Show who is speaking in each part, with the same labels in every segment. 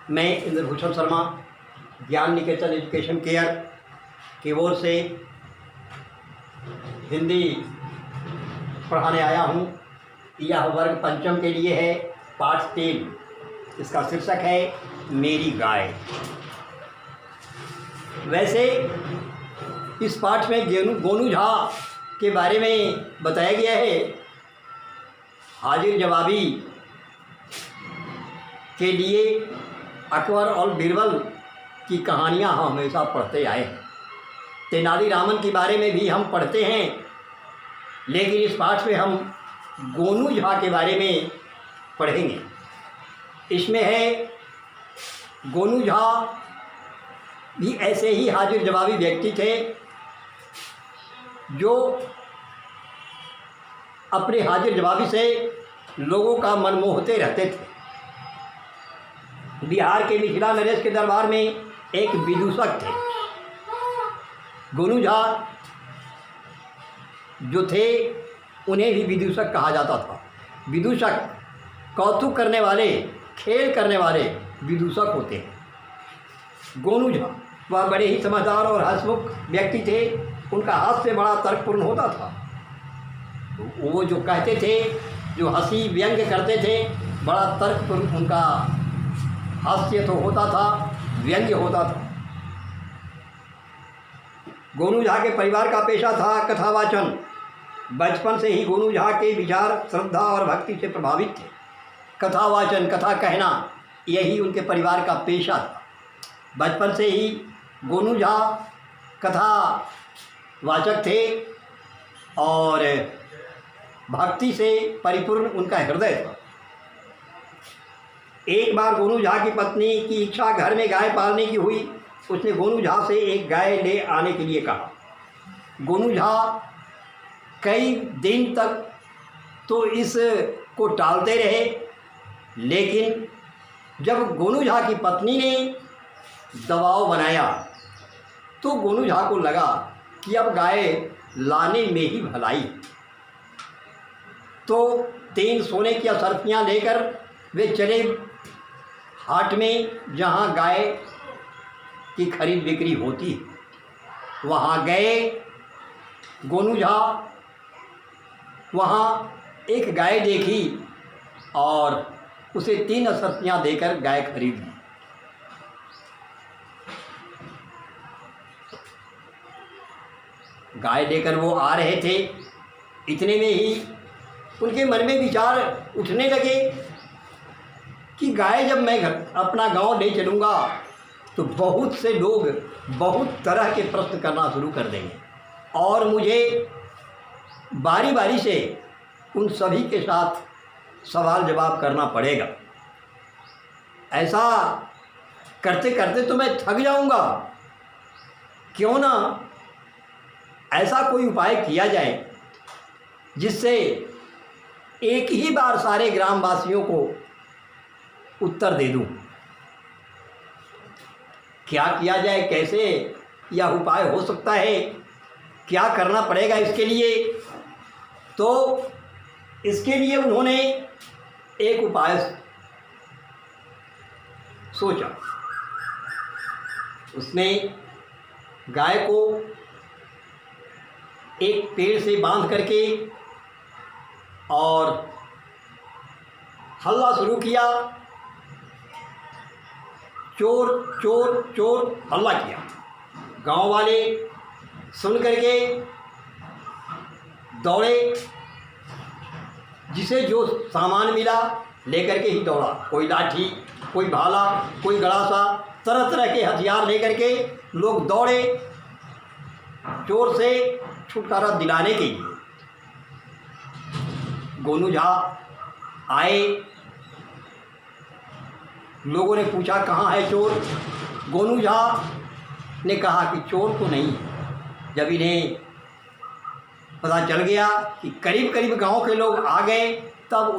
Speaker 1: मैं इंद्रभूषण शर्मा ज्ञान निकेतन education care की ओर से हिंदी पढ़ाने आया हूँ। यह वर्ग पंचम के लिए है, पाठ 3। इसका शीर्षक है मेरी गाय। वैसे इस पाठ में गोनू झा के बारे में बताया गया है। हाजिर जवाबी के लिए अकबर और बीरबल की कहानियाँ हम हमेशा पढ़ते आए हैं। तेनालीरामन के बारे में भी हम पढ़ते हैं, लेकिन इस पाठ में हम गोनू झा के बारे में पढ़ेंगे। इसमें है गोनू झा भी ऐसे ही हाजिर जवाबी व्यक्ति थे जो अपने हाजिर जवाबी से लोगों का मन मोहते रहते थे। बिहार के मिथिला नरेश के दरबार में एक विदूषक थे। गोनू झा जो थे उन्हें भी विदूषक कहा जाता था। विदूषक कौतुक करने वाले, खेल करने वाले विदूषक होते हैं। गोनू झा वह बड़े ही समझदार और हंसमुख व्यक्ति थे। उनका हास्य बड़ा तर्कपूर्ण होता था। वो जो कहते थे, जो हंसी व्यंग्य करते थे, बड़ा तर्कपूर्ण उनका हास्य तो होता था, व्यंग्य होता था। गोनू झा के परिवार का पेशा था कथावाचन। बचपन से ही गोनू झा के विचार श्रद्धा और भक्ति से प्रभावित थे। कथावाचन, कथा कहना, यही उनके परिवार का पेशा था। बचपन से ही गोनू झा कथावाचक थे और भक्ति से परिपूर्ण उनका हृदय था। एक बार गोनू झा की पत्नी की इच्छा घर में गाय पालने की हुई। उसने गोनू झा से एक गाय ले आने के लिए कहा। गोनू झा कई दिन तक तो इसको टालते रहे, लेकिन जब गोनू झा की पत्नी ने दबाव बनाया तो गोनू झा को लगा कि अब गाय लाने में ही भलाई। तो 3 सोने की असरफियाँ लेकर वे चले हाट में, जहाँ गाय की खरीद बिक्री होती है। वहाँ गए गोनू झा, वहाँ एक गाय देखी और उसे 3 असरफियाँ देकर गाय खरीद ली। गाय लेकर वो आ रहे थे, इतने में ही उनके मन में विचार उठने लगे कि गाय जब मैं अपना गांव ले चलूँगा तो बहुत से लोग बहुत तरह के प्रश्न करना शुरू कर देंगे और मुझे बारी बारी से उन सभी के साथ सवाल जवाब करना पड़ेगा। ऐसा करते करते तो मैं थक जाऊँगा। क्यों ना ऐसा कोई उपाय किया जाए जिससे एक ही बार सारे ग्रामवासियों को उत्तर दे दूं। क्या किया जाए, कैसे यह उपाय हो सकता है, क्या करना पड़ेगा इसके लिए? तो इसके लिए उन्होंने एक उपाय सोचा। उसने गाय को एक पेड़ से बांध करके और हल्ला शुरू किया। चोर चोर चोर हल्ला किया। गांव वाले सुन करके दौड़े। जिसे जो सामान मिला लेकर के ही दौड़ा। कोई लाठी, कोई भाला, कोई गड़ासा, तरह तरह के हथियार लेकर के लोग दौड़े चोर से छुटकारा दिलाने के लिए। गोनू झा आए। लोगों ने पूछा कहाँ है चोर? गोनू झा ने कहा कि चोर तो नहीं है। जब इन्हें पता चल गया कि करीब करीब गांव के लोग आ गए, तब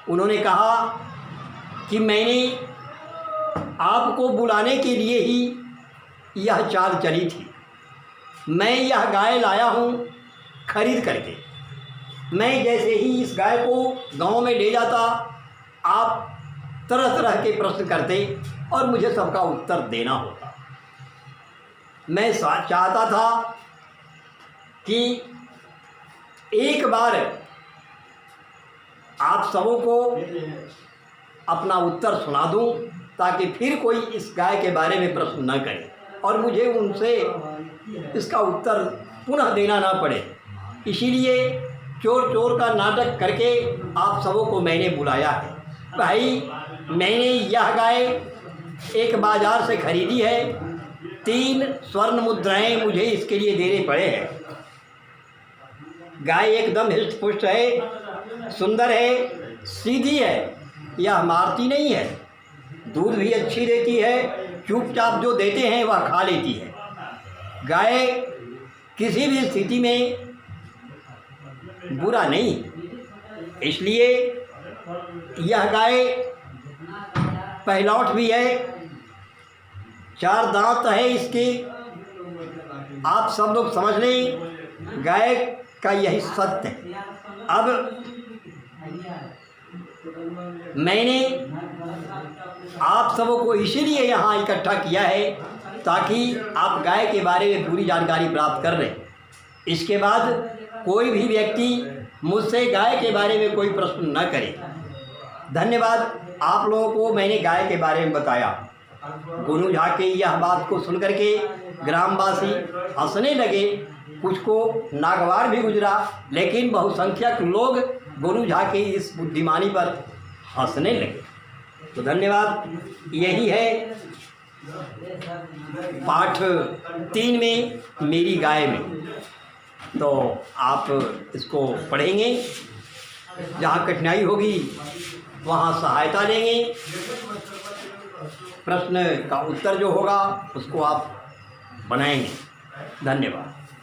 Speaker 1: उन्होंने कहा कि मैंने आपको बुलाने के लिए ही यह चाल चली थी। मैं यह गाय लाया हूँ खरीद करके। मैं जैसे ही इस गाय को गांव में ले जाता, आप तरह तरह के प्रश्न करते और मुझे सबका उत्तर देना होता। मैं चाहता था कि एक बार आप सबों को अपना उत्तर सुना दूं, ताकि फिर कोई इस गाय के बारे में प्रश्न न करे और मुझे उनसे इसका उत्तर पुनः देना ना पड़े। इसीलिए चोर चोर का नाटक करके आप सबों को मैंने बुलाया है। भाई, मैंने यह गाय एक बाज़ार से खरीदी है, 3 स्वर्ण मुद्राएं मुझे इसके लिए देने पड़े हैं। गाय एकदम हृष्ट पुष्ट है, सुंदर है, सीधी है, यह मारती नहीं है, दूध भी अच्छी देती है, चुपचाप जो देते हैं वह खा लेती है। गाय किसी भी स्थिति में बुरा नहीं, इसलिए यह गाय पहलौठ भी है, 4 दांत है इसके। आप सब लोग समझ लें, गाय का यही सत्य है। अब मैंने आप सबों को इसीलिए यहाँ इकट्ठा किया है ताकि आप गाय के बारे में पूरी जानकारी प्राप्त कर लें। इसके बाद कोई भी व्यक्ति मुझसे गाय के बारे में कोई प्रश्न न करे। धन्यवाद। आप लोगों को मैंने गाय के बारे में बताया। गोनू झा की यह बात को सुनकर के ग्रामवासी हंसने लगे, कुछ को नागवार भी गुजरा, लेकिन बहुसंख्यक लोग गोनू झा की इस बुद्धिमानी पर हंसने लगे। तो धन्यवाद। यही है पाठ 3 में मेरी गाय में। तो आप इसको पढ़ेंगे, जहाँ कठिनाई होगी वहाँ सहायता लेंगे, प्रश्न का उत्तर जो होगा उसको आप बनाएंगे। धन्यवाद।